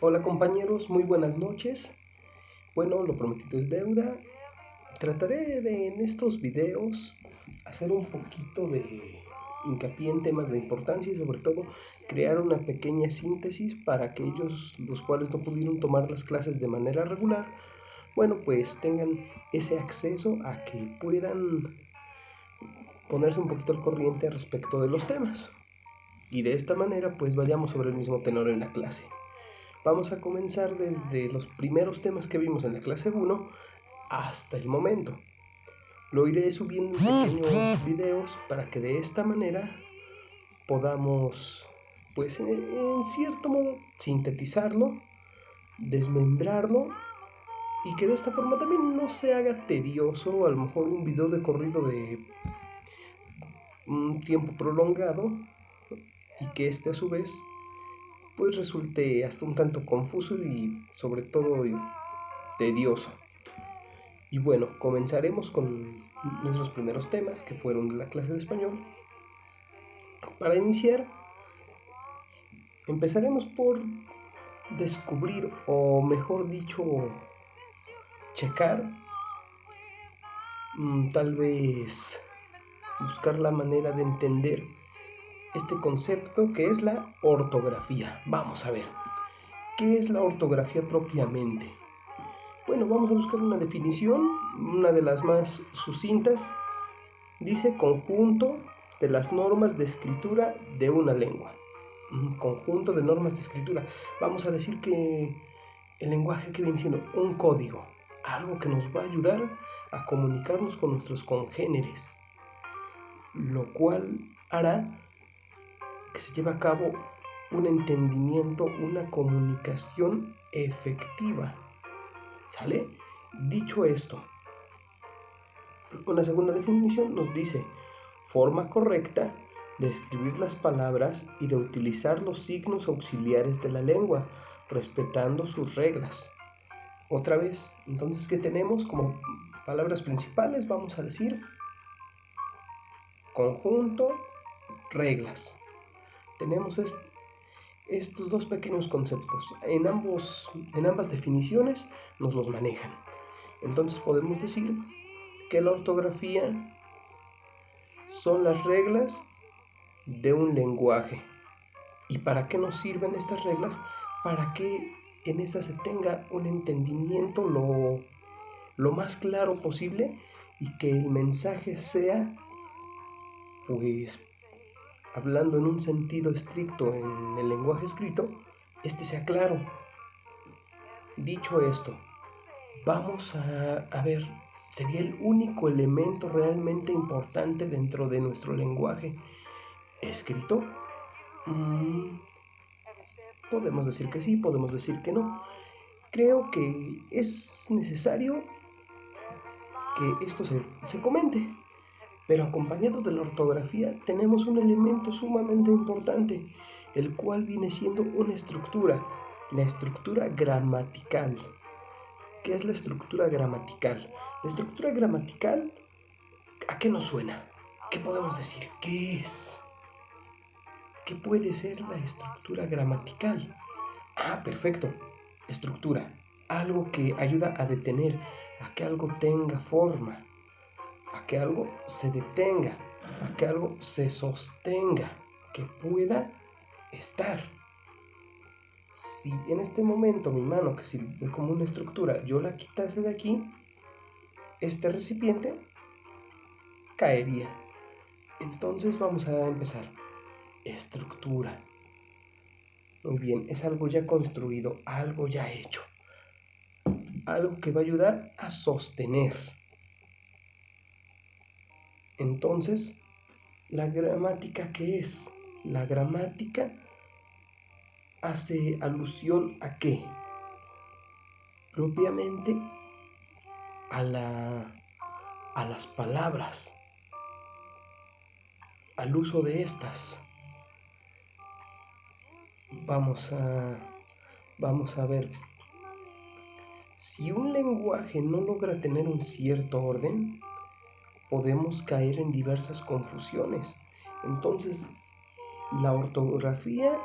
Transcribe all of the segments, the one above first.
Hola compañeros, muy buenas noches. Bueno, lo prometido es deuda. Trataré de en estos videos hacer un poquito de hincapié en temas de importancia y sobre todo crear una pequeña síntesis para aquellos los cuales no pudieron tomar las clases de manera regular, bueno, pues tengan ese acceso a que puedan ponerse un poquito al corriente respecto de los temas. Y de esta manera pues vayamos sobre el mismo tenor en la clase. Vamos a comenzar desde los primeros temas que vimos en la clase 1 hasta el momento. Lo iré subiendo en pequeños videos para que de esta manera podamos, pues en cierto modo, sintetizarlo, desmembrarlo y que de esta forma también no se haga tedioso, a lo mejor un video de corrido de un tiempo prolongado y que este a su vez pues resulte hasta un tanto confuso y sobre todo tedioso. Y bueno, comenzaremos con nuestros primeros temas que fueron de la clase de español. Para iniciar, empezaremos por descubrir, o mejor dicho, checar, tal vez buscar la manera de entender este concepto que es la ortografía. Vamos a ver, ¿qué es la ortografía propiamente? Bueno, vamos a buscar una definición, una de las más sucintas. Dice conjunto de las normas de escritura de una lengua. Un conjunto de normas de escritura. Vamos a decir que el lenguaje que viene siendo un código, algo que nos va a ayudar a comunicarnos con nuestros congéneres, lo cual hará que se lleve a cabo un entendimiento, una comunicación efectiva. ¿Sale? Dicho esto, una segunda definición nos dice forma correcta de escribir las palabras y de utilizar los signos auxiliares de la lengua, respetando sus reglas. Otra vez, entonces, ¿qué tenemos como palabras principales? Vamos a decir conjunto, reglas. Tenemos estos dos pequeños conceptos. En ambas definiciones nos los manejan. Entonces podemos decir que la ortografía son las reglas de un lenguaje. ¿Y para qué nos sirven estas reglas? Para que en estas se tenga un entendimiento lo más claro posible y que el mensaje sea, pues, hablando en un sentido estricto en el lenguaje escrito, este sea claro. Dicho esto, vamos a ver, sería el único elemento realmente importante dentro de nuestro lenguaje escrito. Podemos decir que sí, podemos decir que no. Creo que es necesario que esto se comente, pero acompañado de la ortografía tenemos un elemento sumamente importante, el cual viene siendo una estructura, la estructura gramatical. ¿Qué es la estructura gramatical? La estructura gramatical, ¿a qué nos suena? ¿Qué podemos decir? ¿Qué es? ¿Qué puede ser la estructura gramatical? Ah, perfecto. Estructura. Algo que ayuda a detener, a que algo tenga forma, a que algo se detenga, a que algo se sostenga, que pueda estar. Si en este momento mi mano, que sirve como una estructura, yo la quitase de aquí, este recipiente caería. Entonces vamos a empezar. Estructura. Muy bien, es algo ya construido, algo ya hecho. Algo que va a ayudar a sostener. Entonces, ¿la gramática qué es? La gramática hace alusión a qué? Propiamente a las palabras, al uso de estas. Vamos a ver. Si un lenguaje no logra tener un cierto orden, podemos caer en diversas confusiones. Entonces, la ortografía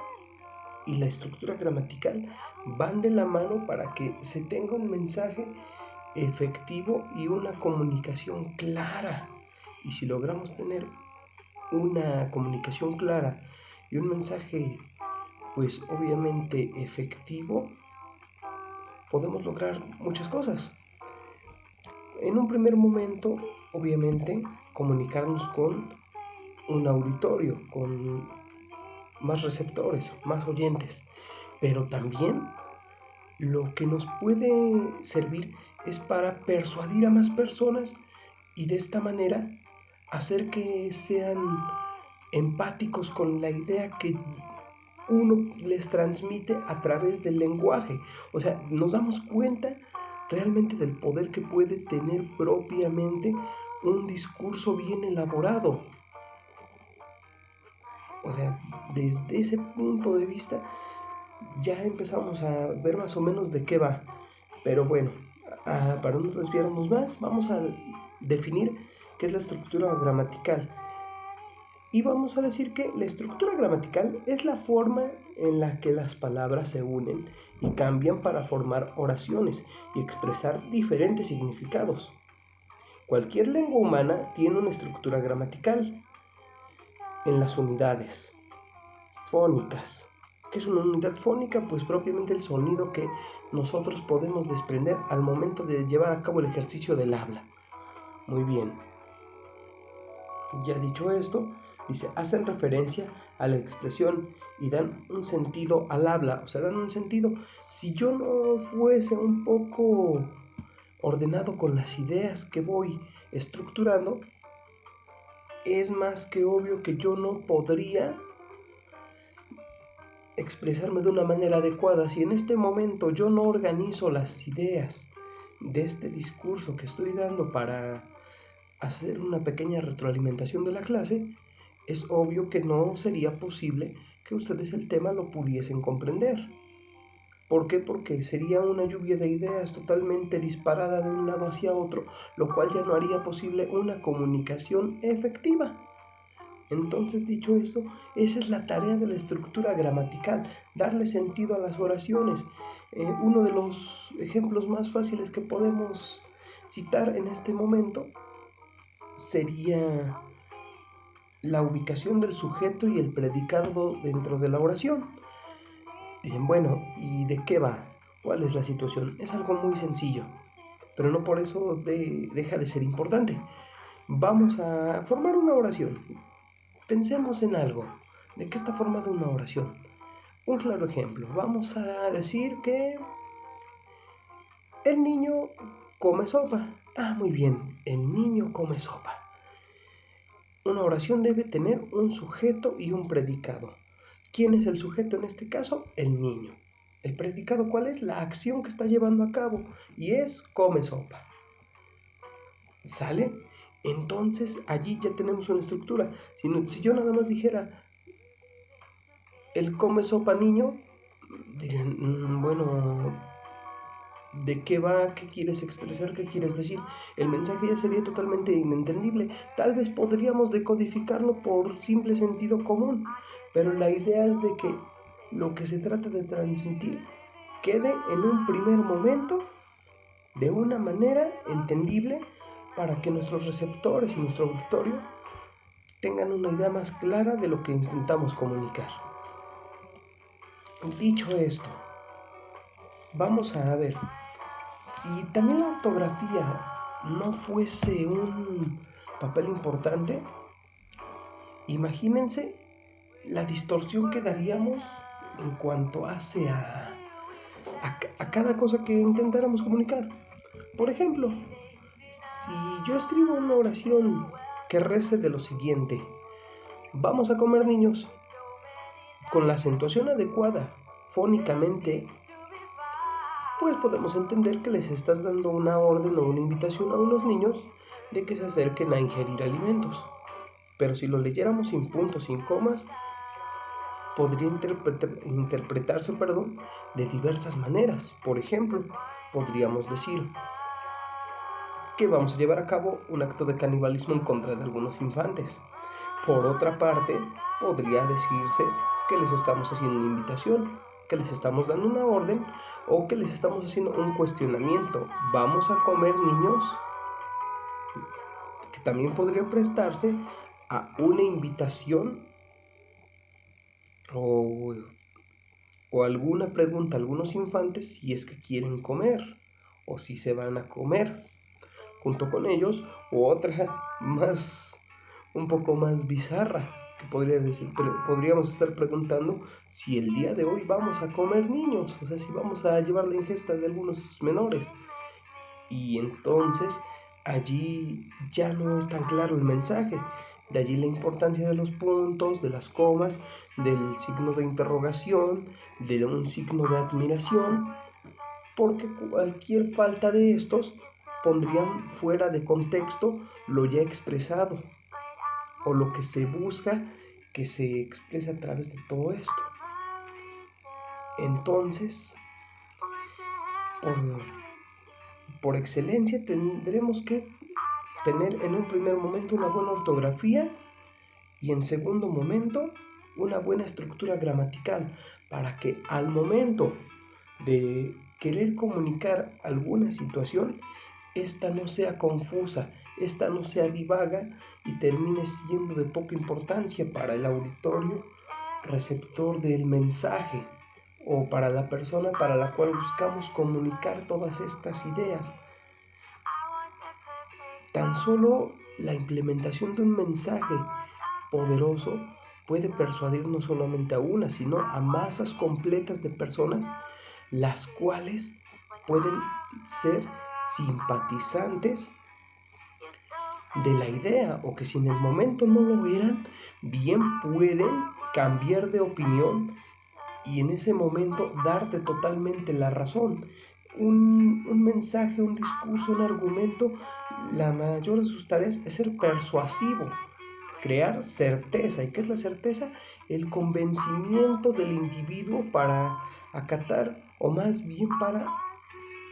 y la estructura gramatical van de la mano para que se tenga un mensaje efectivo y una comunicación clara. Y si logramos tener una comunicación clara y un mensaje, pues obviamente efectivo, podemos lograr muchas cosas. En un primer momento, obviamente, comunicarnos con un auditorio, con más receptores, más oyentes, pero también lo que nos puede servir es para persuadir a más personas y de esta manera hacer que sean empáticos con la idea que uno les transmite a través del lenguaje. O sea, nos damos cuenta realmente del poder que puede tener propiamente un discurso bien elaborado. O sea, desde ese punto de vista ya empezamos a ver más o menos de qué va. Pero bueno, para no desviarnos más, vamos a definir qué es la estructura gramatical. Y vamos a decir que la estructura gramatical es la forma en la que las palabras se unen y cambian para formar oraciones y expresar diferentes significados. Cualquier lengua humana tiene una estructura gramatical en las unidades fónicas. ¿Qué es una unidad fónica? Pues propiamente el sonido que nosotros podemos desprender al momento de llevar a cabo el ejercicio del habla. Muy bien. Ya dicho esto, dice, hacen referencia a la expresión y dan un sentido al habla, o sea, dan un sentido. Si yo no fuese un poco ordenado con las ideas que voy estructurando, es más que obvio que yo no podría expresarme de una manera adecuada. Si en este momento yo no organizo las ideas de este discurso que estoy dando para hacer una pequeña retroalimentación de la clase, es obvio que no sería posible que ustedes el tema lo pudiesen comprender. ¿Por qué? Porque sería una lluvia de ideas totalmente disparada de un lado hacia otro, lo cual ya no haría posible una comunicación efectiva. Entonces, dicho esto, esa es la tarea de la estructura gramatical, darle sentido a las oraciones. Uno de los ejemplos más fáciles que podemos citar en este momento sería la ubicación del sujeto y el predicado dentro de la oración. Dicen, bueno, ¿y de qué va? ¿Cuál es la situación? Es algo muy sencillo, pero no por eso deja de ser importante. Vamos a formar una oración. Pensemos en algo. ¿De qué está formada una oración? Un claro ejemplo. Vamos a decir que el niño come sopa. Ah, muy bien, el niño come sopa. Una oración debe tener un sujeto y un predicado. ¿Quién es el sujeto en este caso? El niño. ¿El predicado cuál es? La acción que está llevando a cabo y es come sopa. ¿Sale? Entonces allí ya tenemos una estructura. Si yo nada más dijera el come sopa niño, dirían, bueno, ¿de qué va? ¿Qué quieres expresar? ¿Qué quieres decir? El mensaje ya sería totalmente inentendible. Tal vez podríamos decodificarlo por simple sentido común, pero la idea es de que lo que se trata de transmitir quede en un primer momento de una manera entendible para que nuestros receptores y nuestro auditorio tengan una idea más clara de lo que intentamos comunicar. Dicho esto, vamos a ver. Si también la ortografía no fuese un papel importante, imagínense la distorsión que daríamos en cuanto hace a cada cosa que intentáramos comunicar. Por ejemplo, si yo escribo una oración que rece de lo siguiente: vamos a comer niños, con la acentuación adecuada fónicamente, pues podemos entender que les estás dando una orden o una invitación a unos niños de que se acerquen a ingerir alimentos. Pero si lo leyéramos sin puntos, sin comas, podría interpretarse de diversas maneras. Por ejemplo, podríamos decir que vamos a llevar a cabo un acto de canibalismo en contra de algunos infantes. Por otra parte, podría decirse que les estamos haciendo una invitación, que les estamos dando una orden o que les estamos haciendo un cuestionamiento. ¿Vamos a comer, niños? Que también podría prestarse a una invitación o, o alguna pregunta a algunos infantes si es que quieren comer o si se van a comer junto con ellos, o otra más, un poco más bizarra, que podríamos estar preguntando si el día de hoy vamos a comer, niños, o sea, si vamos a llevar la ingesta de algunos menores. Y entonces allí ya no es tan claro el mensaje. De allí la importancia de los puntos, de las comas, del signo de interrogación, de un signo de admiración, porque cualquier falta de estos pondrían fuera de contexto lo ya expresado o lo que se busca que se exprese a través de todo esto. Entonces, por, por excelencia tendremos que tener en un primer momento una buena ortografía y en segundo momento una buena estructura gramatical para que al momento de querer comunicar alguna situación, esta no sea confusa, esta no sea divaga y termine siendo de poca importancia para el auditorio receptor del mensaje o para la persona para la cual buscamos comunicar todas estas ideas. Tan solo la implementación de un mensaje poderoso puede persuadir no solamente a una, sino a masas completas de personas, las cuales pueden ser simpatizantes de la idea o que si en el momento no lo eran, bien pueden cambiar de opinión y en ese momento darte totalmente la razón. Un mensaje, un discurso, un argumento, la mayor de sus tareas es ser persuasivo, crear certeza. ¿Y qué es la certeza? El convencimiento del individuo para acatar o más bien para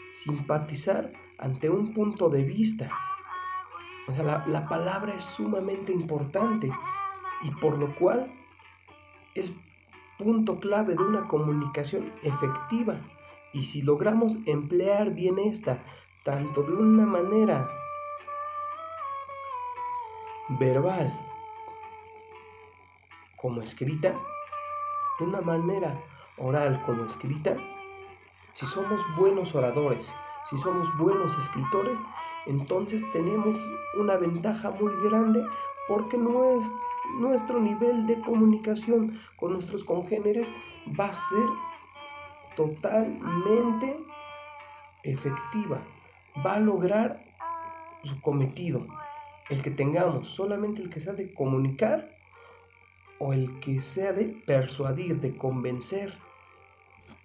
simpatizar ante un punto de vista. O sea, la palabra es sumamente importante y por lo cual es punto clave de una comunicación efectiva. Y si logramos emplear bien esta, tanto de una manera verbal como escrita, de una manera oral como escrita, si somos buenos oradores, si somos buenos escritores, entonces tenemos una ventaja muy grande porque nuestro nivel de comunicación con nuestros congéneres va a ser totalmente efectiva, va a lograr su cometido, el que tengamos solamente el que sea de comunicar o el que sea de persuadir, de convencer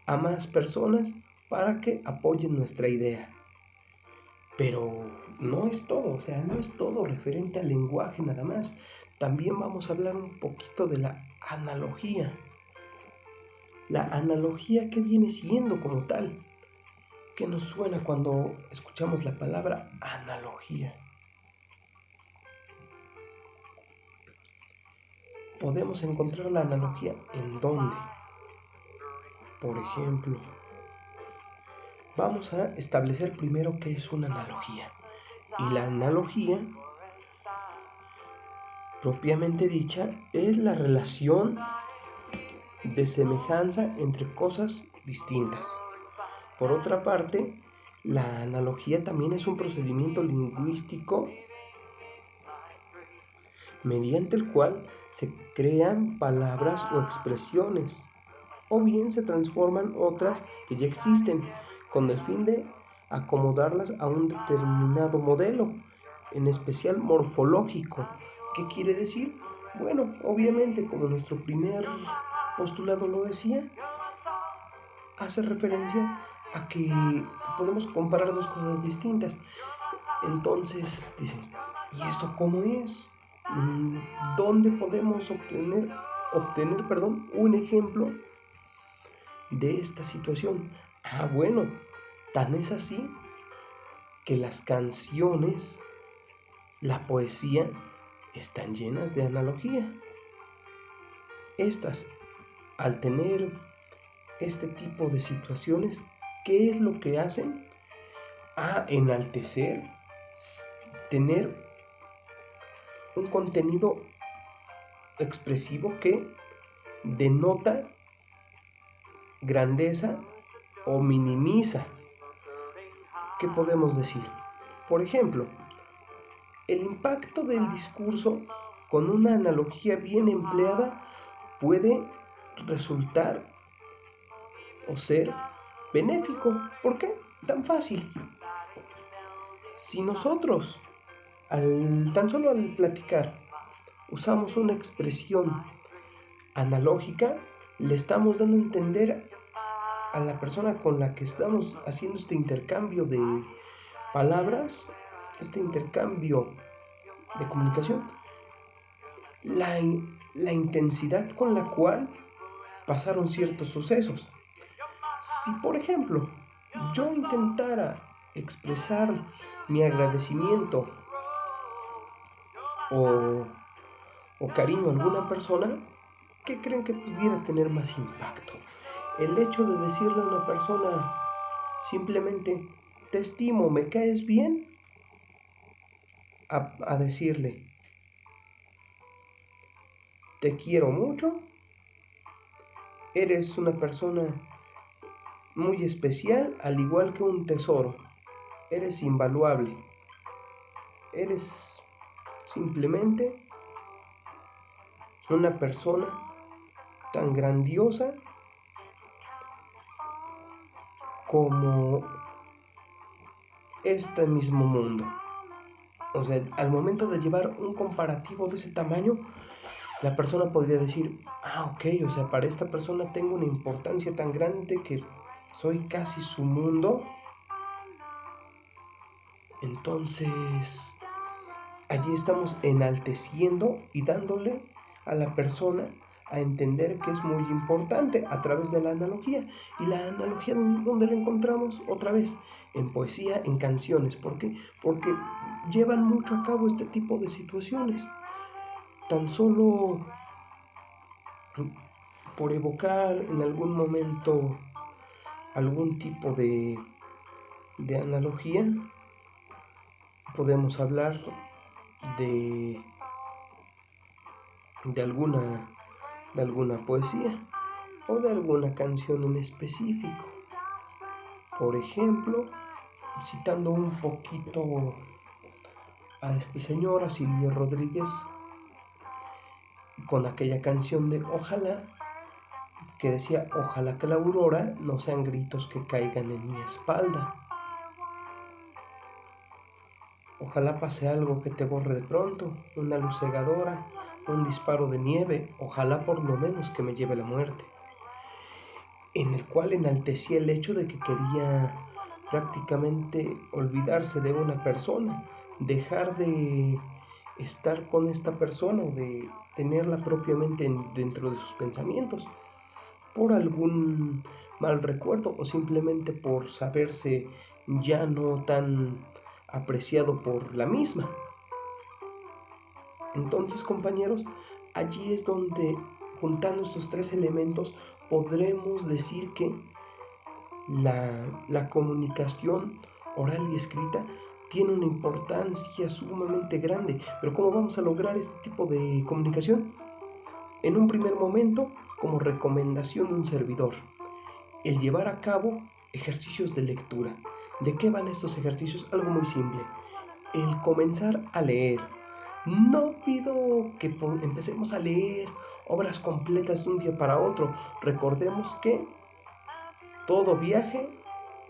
a más personas para que apoyen nuestra idea. Pero no es todo, o sea, no es todo referente al lenguaje nada más. También vamos a hablar un poquito de la analogía. La analogía, ¿qué viene siendo como tal? ¿Qué nos suena cuando escuchamos la palabra analogía? Podemos encontrar la analogía en dónde. Por ejemplo, vamos a establecer primero qué es una analogía. Y la analogía, propiamente dicha, es la relación de semejanza entre cosas distintas. Por otra parte, la analogía también es un procedimiento lingüístico mediante el cual se crean palabras o expresiones, o bien se transforman otras que ya existen, con el fin de acomodarlas a un determinado modelo, en especial morfológico. ¿Qué quiere decir? Bueno, obviamente, como nuestro primer postulado lo decía, hace referencia a que podemos comparar dos cosas distintas. Entonces, dicen, ¿y eso cómo es? ¿Dónde podemos obtener un ejemplo de esta situación? Bueno, tan es así que las canciones, la poesía, están llenas de analogía. Estas al tener este tipo de situaciones, ¿qué es lo que hacen? A enaltecer, tener un contenido expresivo que denota grandeza o minimiza. ¿Qué podemos decir? Por ejemplo, el impacto del discurso con una analogía bien empleada puede resultar o ser benéfico. ¿Por qué? Tan fácil. Si nosotros, tan solo al platicar, usamos una expresión analógica, le estamos dando a entender a la persona con la que estamos haciendo este intercambio de palabras, este intercambio de comunicación, la, la intensidad con la cual pasaron ciertos sucesos. Si, por ejemplo, yo intentara expresar mi agradecimiento o, o cariño a alguna persona, ¿qué creen que pudiera tener más impacto? El hecho de decirle a una persona simplemente, te estimo, me caes bien, a decirle, te quiero mucho, eres una persona muy especial, al igual que un tesoro, eres invaluable, eres simplemente una persona tan grandiosa como este mismo mundo. O sea, al momento de llevar un comparativo de ese tamaño, la persona podría decir, ok, o sea, para esta persona tengo una importancia tan grande que soy casi su mundo. Entonces, allí estamos enalteciendo y dándole a la persona a entender que es muy importante a través de la analogía. Y la analogía, ¿dónde la encontramos? Otra vez, en poesía, en canciones. ¿Por qué? Porque llevan mucho a cabo este tipo de situaciones. Tan solo por evocar en algún momento algún tipo de analogía, podemos hablar de, de, alguna, de alguna poesía o de alguna canción en específico. Por ejemplo, citando un poquito a este señor, a Silvio Rodríguez, con aquella canción de Ojalá, que decía, ojalá que la aurora no sean gritos que caigan en mi espalda. Ojalá pase algo que te borre de pronto, una luz cegadora, un disparo de nieve, ojalá por lo menos que me lleve la muerte. En el cual enaltecía el hecho de que quería prácticamente olvidarse de una persona, dejar de estar con esta persona o de tenerla propiamente dentro de sus pensamientos, por algún mal recuerdo o simplemente por saberse ya no tan apreciado por la misma. Entonces, compañeros, allí es donde, juntando estos tres elementos, podremos decir que la comunicación oral y escrita tiene una importancia sumamente grande. Pero ¿cómo vamos a lograr este tipo de comunicación? En un primer momento, como recomendación de un servidor, el llevar a cabo ejercicios de lectura. ¿De qué van estos ejercicios? Algo muy simple. El comenzar a leer. No pido que empecemos a leer obras completas de un día para otro. Recordemos que todo viaje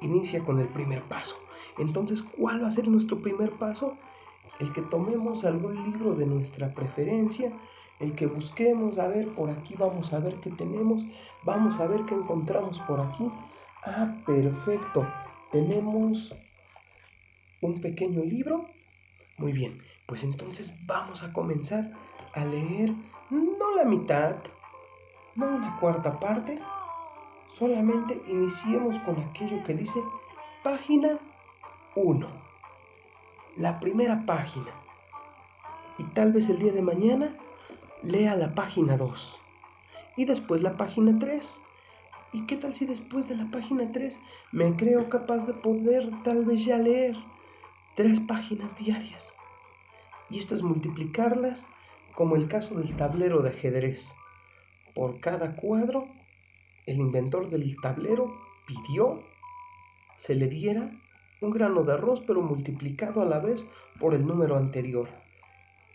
inicia con el primer paso. Entonces, ¿cuál va a ser nuestro primer paso? El que tomemos algún libro de nuestra preferencia, el que busquemos, a ver, por aquí vamos a ver qué tenemos, vamos a ver qué encontramos por aquí. Perfecto, tenemos un pequeño libro. Muy bien, pues entonces vamos a comenzar a leer no la mitad, no una cuarta parte, solamente iniciemos con aquello que dice página 1, la primera página. Y tal vez el día de mañana lea la página 2. y después la página 3. ¿Y qué tal si después de la página 3 me creo capaz de poder tal vez ya leer 3 páginas diarias? Y estas multiplicarlas como el caso del tablero de ajedrez. Por cada cuadro, el inventor del tablero pidió se le diera un grano de arroz, pero multiplicado a la vez por el número anterior.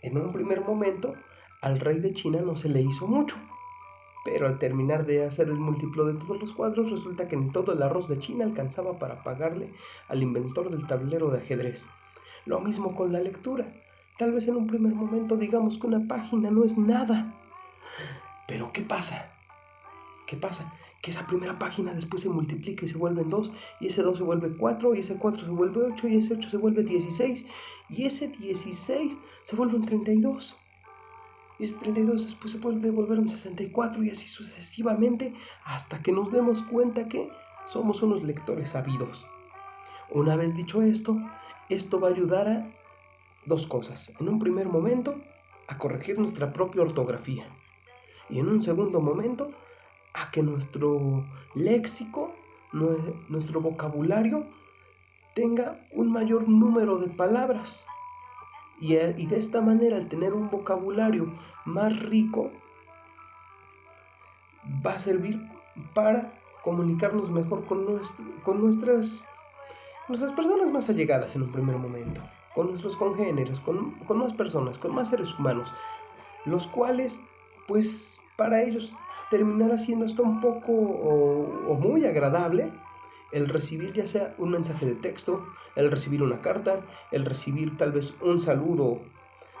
En un primer momento, al rey de China no se le hizo mucho, pero al terminar de hacer el múltiplo de todos los cuadros, resulta que en todo el arroz de China alcanzaba para pagarle al inventor del tablero de ajedrez. Lo mismo con la lectura. Tal vez en un primer momento digamos que una página no es nada. Pero ¿qué pasa? ¿Qué pasa? Que esa primera página después se multiplica y se vuelve en 2, y ese 2 se vuelve 4, y ese 4 se vuelve 8, y ese 8 se vuelve 16, y ese 16 se vuelve un 32. Y ese 32 después se puede devolver un 64 y así sucesivamente hasta que nos demos cuenta que somos unos lectores sabidos. Una vez dicho esto, esto va a ayudar a dos cosas. En un primer momento, a corregir nuestra propia ortografía. Y en un segundo momento, a que nuestro léxico, nuestro vocabulario, tenga un mayor número de palabras. Y de esta manera, al tener un vocabulario más rico, va a servir para comunicarnos mejor con nuestras personas más allegadas en un primer momento, con nuestros congéneres, con más personas, con más seres humanos, los cuales, pues, para ellos terminará siendo hasta un poco o muy agradable el recibir ya sea un mensaje de texto, el recibir una carta, el recibir tal vez un saludo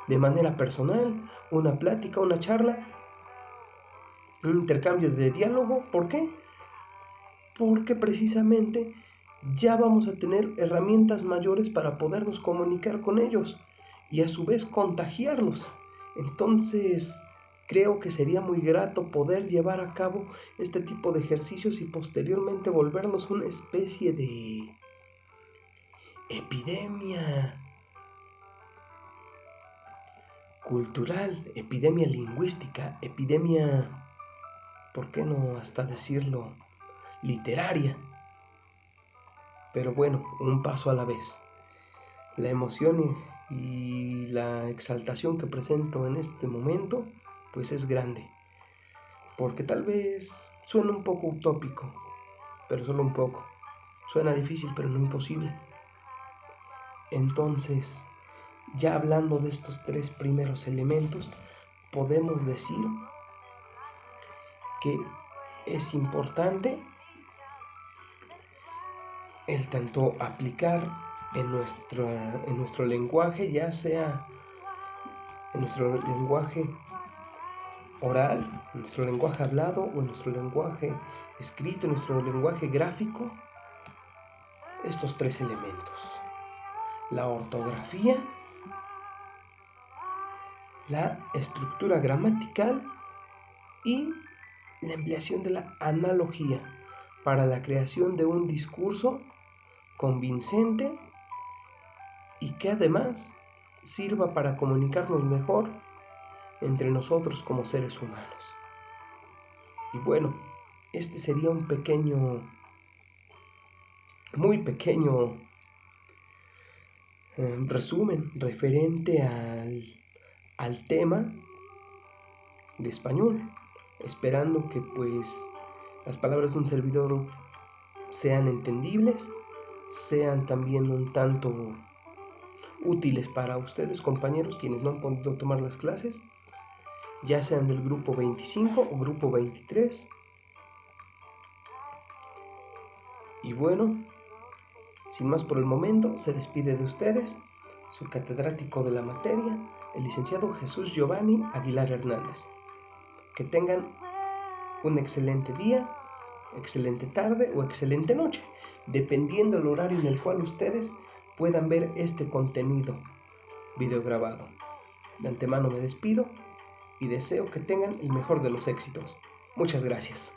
de manera personal, una plática, una charla, un intercambio de diálogo. ¿Por qué? Porque precisamente ya vamos a tener herramientas mayores para podernos comunicar con ellos y a su vez contagiarlos. Entonces, creo que sería muy grato poder llevar a cabo este tipo de ejercicios y posteriormente volvernos una especie de epidemia cultural, epidemia lingüística, epidemia, ¿por qué no hasta decirlo, literaria? Pero bueno, un paso a la vez. La emoción y la exaltación que presento en este momento, pues es grande. Porque tal vez suena un poco utópico, pero solo un poco. Suena difícil, pero no imposible. Entonces, ya hablando de estos 3 primeros elementos, podemos decir que es importante el tanto aplicar en nuestro lenguaje, ya sea en nuestro lenguaje oral, en nuestro lenguaje hablado o en nuestro lenguaje escrito, en nuestro lenguaje gráfico, estos 3 elementos: la ortografía, la estructura gramatical y la empleación de la analogía para la creación de un discurso convincente y que además sirva para comunicarnos mejor entre nosotros como seres humanos. Y bueno, este sería un muy pequeño resumen referente al tema de español, esperando que pues las palabras de un servidor sean entendibles, sean también un tanto útiles para ustedes, compañeros, quienes no han podido tomar las clases, ya sean del grupo 25 o grupo 23. Y bueno, sin más por el momento, se despide de ustedes su catedrático de la materia, el licenciado Jesús Giovanni Aguilar Hernández. Que tengan un excelente día, excelente tarde o excelente noche, dependiendo del horario en el cual ustedes puedan ver este contenido videograbado. De antemano me despido y deseo que tengan el mejor de los éxitos. Muchas gracias.